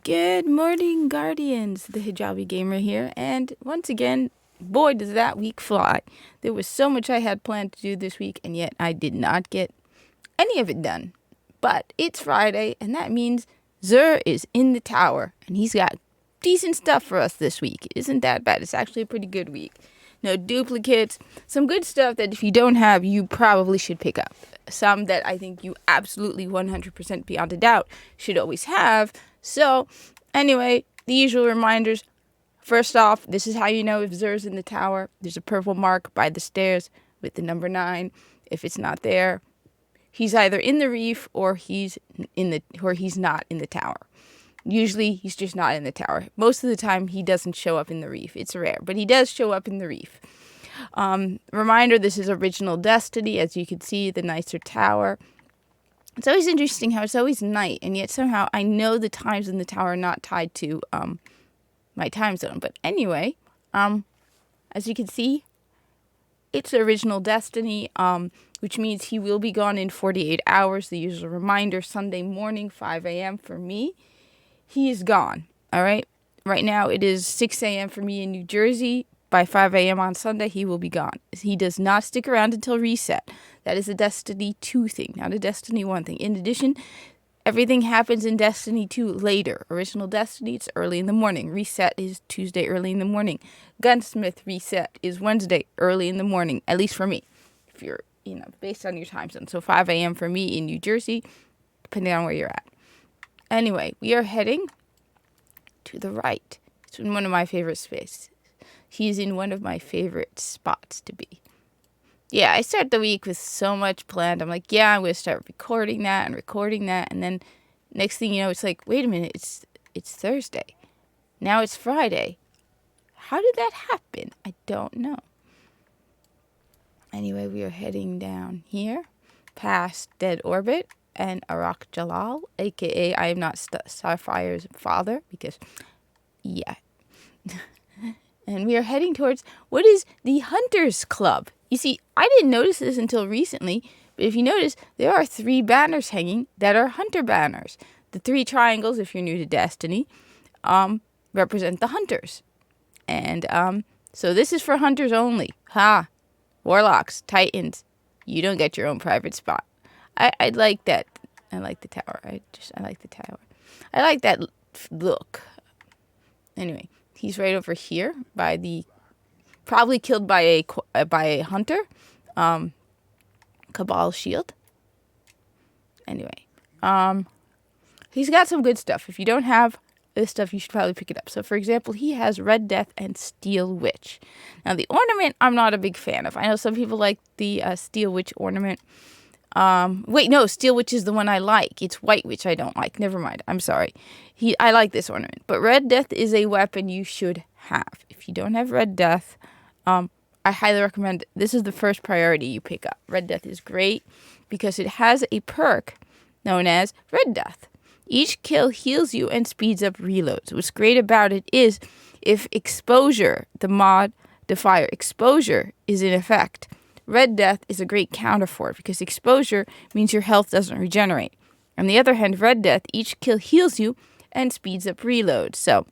Good morning, Guardians. The Hijabi Gamer here. And once again, boy, does that week fly. There was so much I had planned to do this week, and yet I did not get any of it done. But it's Friday, and that means Zur is in the tower, and he's got decent stuff for us this week. It isn't that bad. It's actually a pretty good week. No duplicates, some good stuff that if you don't have, you probably should pick up. Some that I think you absolutely 100% beyond a doubt should always have. So, anyway, the usual reminders. First off, this is how you know if Zur's in the tower. There's a purple mark by the stairs with the number 9. If it's not there, he's either in the reef or he's not in the tower. Usually, he's just not in the tower. Most of the time, he doesn't show up in the reef. It's rare, but he does show up in the reef. Reminder, this is Original Destiny. As you can see, the nicer tower. It's always interesting how it's always night, and yet somehow I know the times in the tower are not tied to my time zone. But anyway, as you can see, it's Original Destiny, which means he will be gone in 48 hours. The usual reminder, Sunday morning, 5 a.m. for me. He is gone, all right? Right now, it is 6 a.m. for me in New Jersey. By 5 a.m. on Sunday, he will be gone. He does not stick around until reset. That is a Destiny 2 thing, not a Destiny 1 thing. In addition, everything happens in Destiny 2 later. Original Destiny, it's early in the morning. Reset is Tuesday early in the morning. Gunsmith reset is Wednesday early in the morning, at least for me, if you're, based on your time zone. So 5 a.m. for me in New Jersey, depending on where you're at. Anyway, we are heading to the right. It's in one of my favorite spaces. He's in one of my favorite spots to be. Yeah, I start the week with so much planned. I'm like, yeah, I'm going to start recording that. And then next thing you know, it's like, wait a minute, it's Thursday. Now it's Friday. How did that happen? I don't know. Anyway, we are heading down here past Dead Orbit and Arak Jalal, a.k.a. I am not Starfire's father, because, yeah. And we are heading towards what is the Hunters Club. You see, I didn't notice this until recently, but if you notice, there are 3 banners hanging that are Hunter banners. The 3 triangles, if you're new to Destiny, represent the Hunters. And so this is for Hunters only. Ha! Warlocks, Titans, you don't get your own private spot. I like that. I like the tower. I like the tower. I like that look. Anyway, he's right over here by probably killed by a hunter. Cabal shield. Anyway, he's got some good stuff. If you don't have this stuff, you should probably pick it up. So, for example, he has Red Death and Steel Witch. Now, the ornament, I'm not a big fan of. I know some people like the Steel Witch ornament. Wait, no, Steel Witch is the one I like. It's White Witch I don't like. Never mind. I'm sorry. I like this ornament. But Red Death is a weapon you should have. If you don't have Red Death, I highly recommend it. This is the first priority you pick up. Red Death is great because it has a perk known as Red Death. Each kill heals you and speeds up reloads. What's great about it is if exposure, the mod, the fire exposure is in effect, Red Death is a great counter for it because exposure means your health doesn't regenerate. On the other hand, Red Death, each kill heals you and speeds up reload. So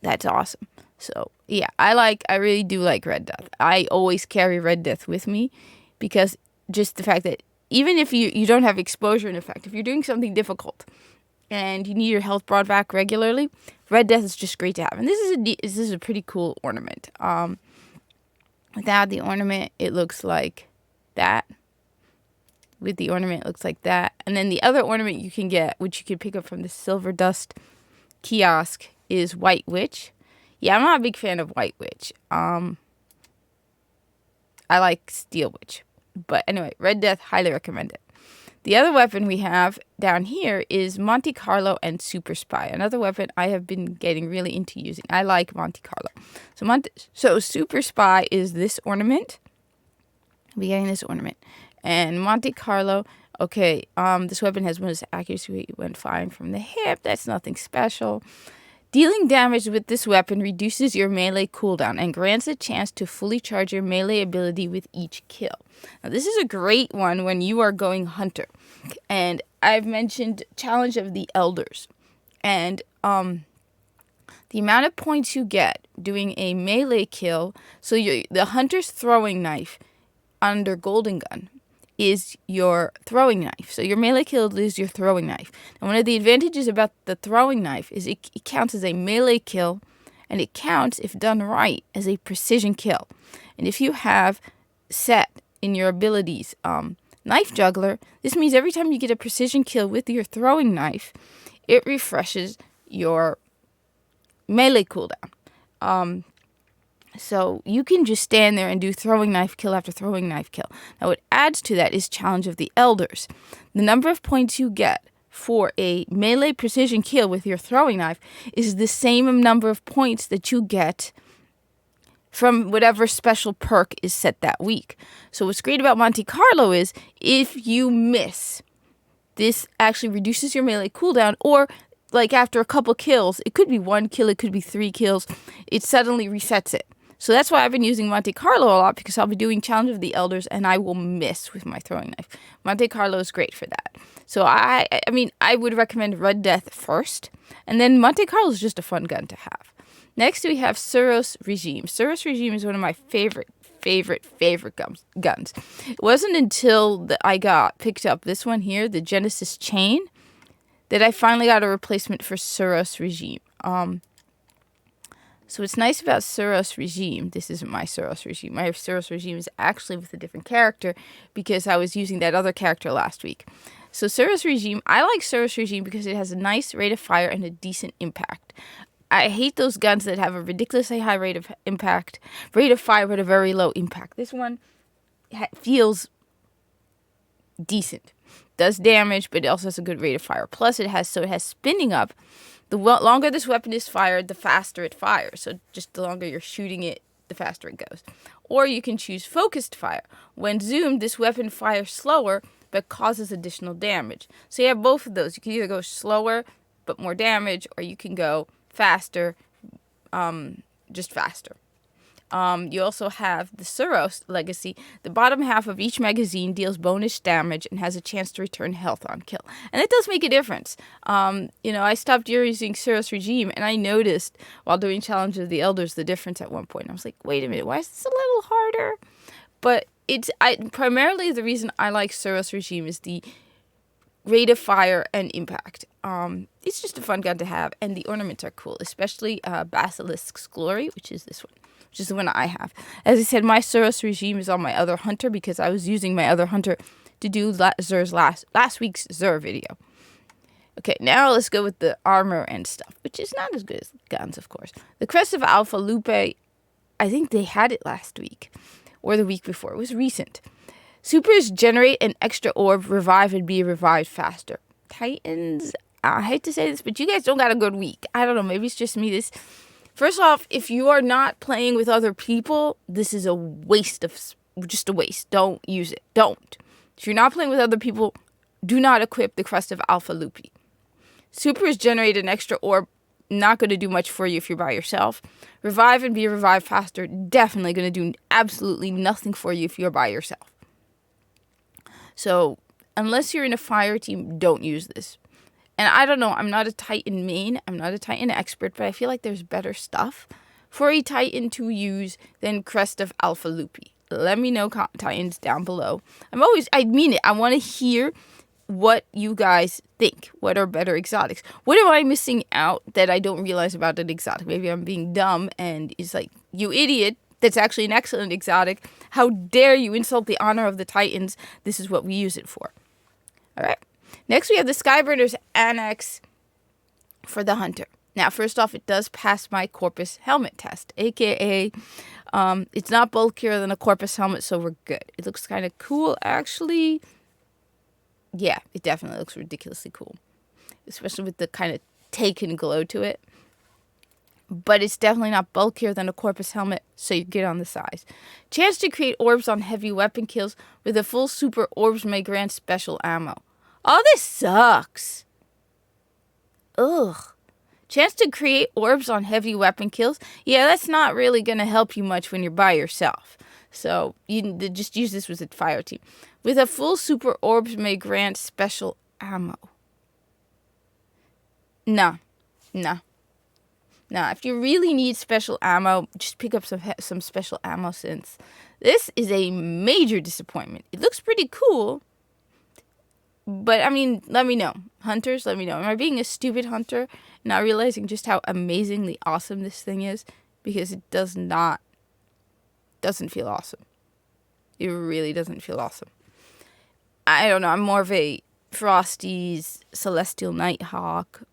that's awesome. So yeah, I really do like Red Death. I always carry Red Death with me because just the fact that even if you don't have exposure in effect, if you're doing something difficult and you need your health brought back regularly, Red Death is just great to have. And this is a pretty cool ornament. Without the ornament, it looks like that. With the ornament, it looks like that. And then the other ornament you can get, which you can pick up from the Silver Dust kiosk, is White Witch. Yeah, I'm not a big fan of White Witch. I like Steel Witch. But anyway, Red Death, highly recommend it. The other weapon we have down here is Monte Carlo and Super Spy. Another weapon I have been getting really into using. I like Monte Carlo. So Super Spy is this ornament. I'll be getting this ornament. And Monte Carlo, okay, this weapon has bonus accuracy when firing from the hip. That's nothing special. Dealing damage with this weapon reduces your melee cooldown and grants a chance to fully charge your melee ability with each kill. Now, this is a great one when you are going hunter. And I've mentioned Challenge of the Elders. And the amount of points you get doing a melee kill, so the hunter's throwing knife under Golden Gun is your throwing knife. So your melee kill is your throwing knife. And one of the advantages about the throwing knife is it counts as a melee kill, and it counts, if done right, as a precision kill. And if you have set in your abilities Knife Juggler, this means every time you get a precision kill with your throwing knife, it refreshes your melee cooldown. So you can just stand there and do throwing knife kill after throwing knife kill. Now what adds to that is Challenge of the Elders. The number of points you get for a melee precision kill with your throwing knife is the same number of points that you get from whatever special perk is set that week. So what's great about Monte Carlo is if you miss, this actually reduces your melee cooldown, or like after a couple kills, it could be 1 kill, it could be 3 kills, it suddenly resets it. So that's why I've been using Monte Carlo a lot, because I'll be doing Challenge of the Elders and I will miss with my throwing knife. Monte Carlo is great for that. So I mean, I would recommend Red Death first, and then Monte Carlo is just a fun gun to have. Next we have Suros Regime. Suros Regime is one of my favorite guns. It wasn't until I got picked up this one here, the Genesis Chain, that I finally got a replacement for Suros Regime. So what's nice about Suros Regime, this isn't my Suros Regime. My Suros Regime is actually with a different character because I was using that other character last week. So Suros Regime, I like Suros Regime because it has a nice rate of fire and a decent impact. I hate those guns that have a ridiculously high rate of fire, but a very low impact. This one feels decent. Does damage, but it also has a good rate of fire. Plus, it has spinning up. The longer this weapon is fired, the faster it fires. So just the longer you're shooting it, the faster it goes. Or you can choose focused fire. When zoomed, this weapon fires slower, but causes additional damage. So you have both of those. You can either go slower, but more damage, or you can go faster, just faster. You also have the Suros Legacy. The bottom half of each magazine deals bonus damage and has a chance to return health on kill. And it does make a difference. I stopped using Suros Regime, and I noticed while doing Challenge of the Elders the difference at one point. I was like, wait a minute, why is this a little harder? But primarily the reason I like Suros Regime is the rate of fire and impact. It's just a fun gun to have, and the ornaments are cool, especially Basilisk's Glory, which is this one, which is the one I have. As I said, my Suros Regime is on my other hunter because I was using my other hunter to do Xur's last week's Xur video. Okay, now let's go with the armor and stuff, which is not as good as guns, of course. The Crest of Alpha Lupe, I think they had it last week, or the week before. It was recent. Supers generate an extra orb, revive, and be revived faster. Titans, I hate to say this, but you guys don't got a good week. I don't know, maybe it's just me. First off, if you are not playing with other people, this is just a waste. Don't use it. Don't. If you're not playing with other people, do not equip the Crest of Alpha Lupi. Supers generate an extra orb, not going to do much for you if you're by yourself. Revive and be revived faster, definitely going to do absolutely nothing for you if you're by yourself. So, unless you're in a fire team, don't use this. And I don't know, I'm not a Titan main, I'm not a Titan expert, but I feel like there's better stuff for a Titan to use than Crest of Alpha Lupi. Let me know, Titans, down below. I mean it, I want to hear what you guys think. What are better exotics? What am I missing out that I don't realize about an exotic? Maybe I'm being dumb and it's like, you idiot, that's actually an excellent exotic. How dare you insult the honor of the Titans? This is what we use it for. All right. Next, we have the Skyburner's Annex for the Hunter. Now, first off, it does pass my Corpus helmet test, a.k.a. It's not bulkier than a Corpus helmet, so we're good. It looks kind of cool, actually. Yeah, it definitely looks ridiculously cool, especially with the kind of taken glow to it. But it's definitely not bulkier than a Corpus helmet, so you get on the size. Chance to create orbs on heavy weapon kills with a full super orbs may grant special ammo. Oh, this sucks. Ugh. Chance to create orbs on heavy weapon kills. Yeah, that's not really going to help you much when you're by yourself. So you just use this with a fire team. With a full super orbs may grant special ammo. Nah, Nah. Nah, if you really need special ammo, just pick up some special ammo since this is a major disappointment. It looks pretty cool, but I mean, let me know. Hunters, let me know. Am I being a stupid hunter, not realizing just how amazingly awesome this thing is? Because it doesn't feel awesome. It really doesn't feel awesome. I don't know, I'm more of a Frosty's Celestial Nighthawk.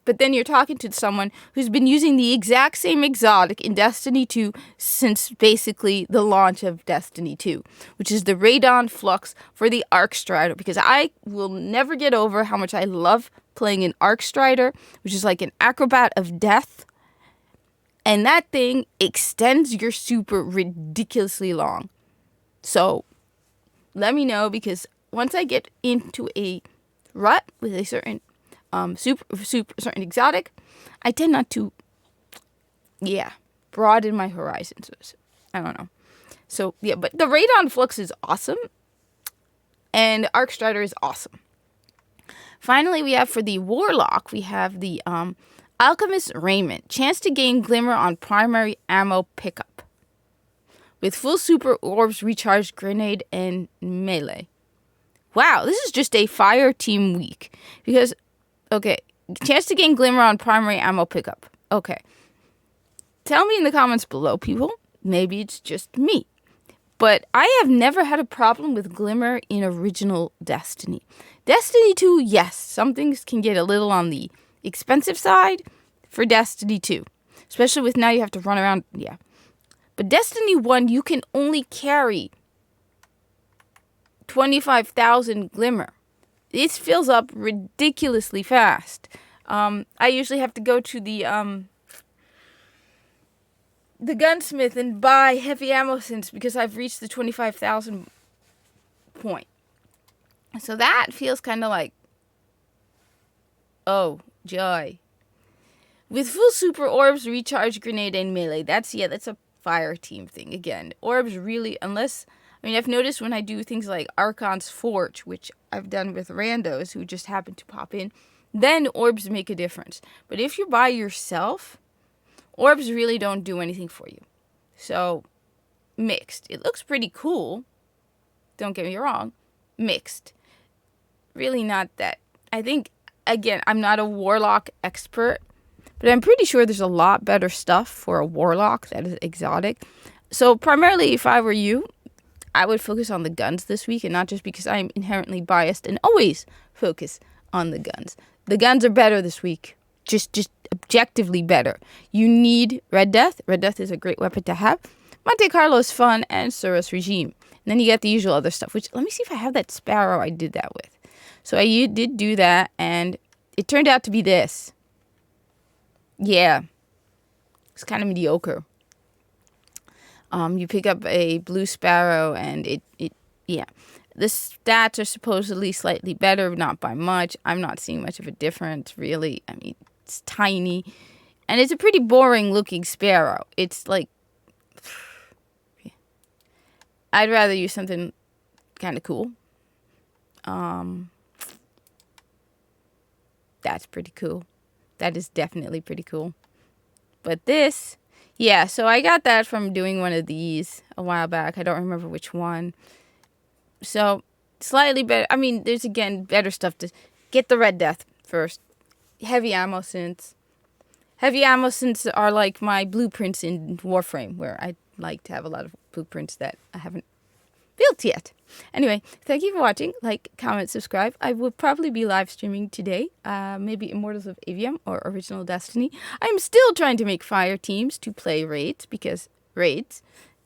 But then you're talking to someone who's been using the exact same exotic in Destiny 2 since basically the launch of Destiny 2, which is the Radon Flux for the Arc Strider, because I will never get over how much I love playing an Arc Strider, which is like an acrobat of death. And that thing extends your super ridiculously long. So let me know, because once I get into a rut with a certain certain exotic, I tend not to, broaden my horizons. I don't know. So, yeah, but the Radon Flux is awesome, and Arc Strider is awesome. Finally, we have for the Warlock, we have the Alchemist Raiment. Chance to gain Glimmer on primary ammo pickup. With full super orbs, recharge, grenade, and melee. Wow, this is just a fire team week. Because, okay, chance to gain Glimmer on primary ammo pickup. Okay. Tell me in the comments below, people. Maybe it's just me. But I have never had a problem with Glimmer in original Destiny. Destiny 2, yes, some things can get a little on the expensive side for Destiny 2. Especially with now you have to run around, But Destiny 1, you can only carry 25,000 Glimmer. It fills up ridiculously fast. I usually have to go to the gunsmith and buy heavy ammo since because I've reached the 25,000 point. So that feels kind of like, oh, joy. With full super orbs, recharge, grenade, and melee. That's a fire team thing. Again, orbs really, I've noticed when I do things like Archon's Forge, which I've done with randos who just happen to pop in, then orbs make a difference. But if you're by yourself, orbs really don't do anything for you. So, mixed. It looks pretty cool. Don't get me wrong. Mixed. Really not that. I think, again, I'm not a Warlock expert, but I'm pretty sure there's a lot better stuff for a Warlock that is exotic. So, primarily, if I were you, I would focus on the guns this week, and not just because I'm inherently biased and always focus on the guns. The guns are better this week. Just objectively better. You need Red Death. Red Death is a great weapon to have. Monte Carlo is fun, and Suros Regime. And then you get the usual other stuff, which, let me see if I have that Sparrow I did that with. So I did do that, and it turned out to be this. Yeah. It's kind of mediocre. You pick up a Blue Sparrow, and it. The stats are supposedly slightly better, not by much. I'm not seeing much of a difference, really. I mean, it's tiny. And it's a pretty boring looking Sparrow. It's like, I'd rather use something kind of cool. That's pretty cool. That is definitely pretty cool. But this, so I got that from doing one of these a while back. I don't remember which one. So, slightly better. I mean, there's, again, better stuff to get the Red Death first. Heavy ammo synths. Heavy ammo synths are like my blueprints in Warframe, where I like to have a lot of blueprints that I haven't built yet. Anyway, thank you for watching. Like, comment, subscribe. I will probably be live streaming today. Maybe Immortals of Avium or Original Destiny. I'm still trying to make fire teams to play raids, because raids,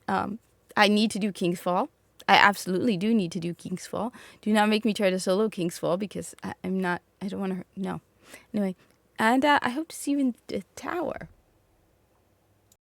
I need to do Kingsfall. I absolutely do need to do Kingsfall. Do not make me try to solo Kingsfall, because I don't want to, no. Anyway, and I hope to see you in the tower.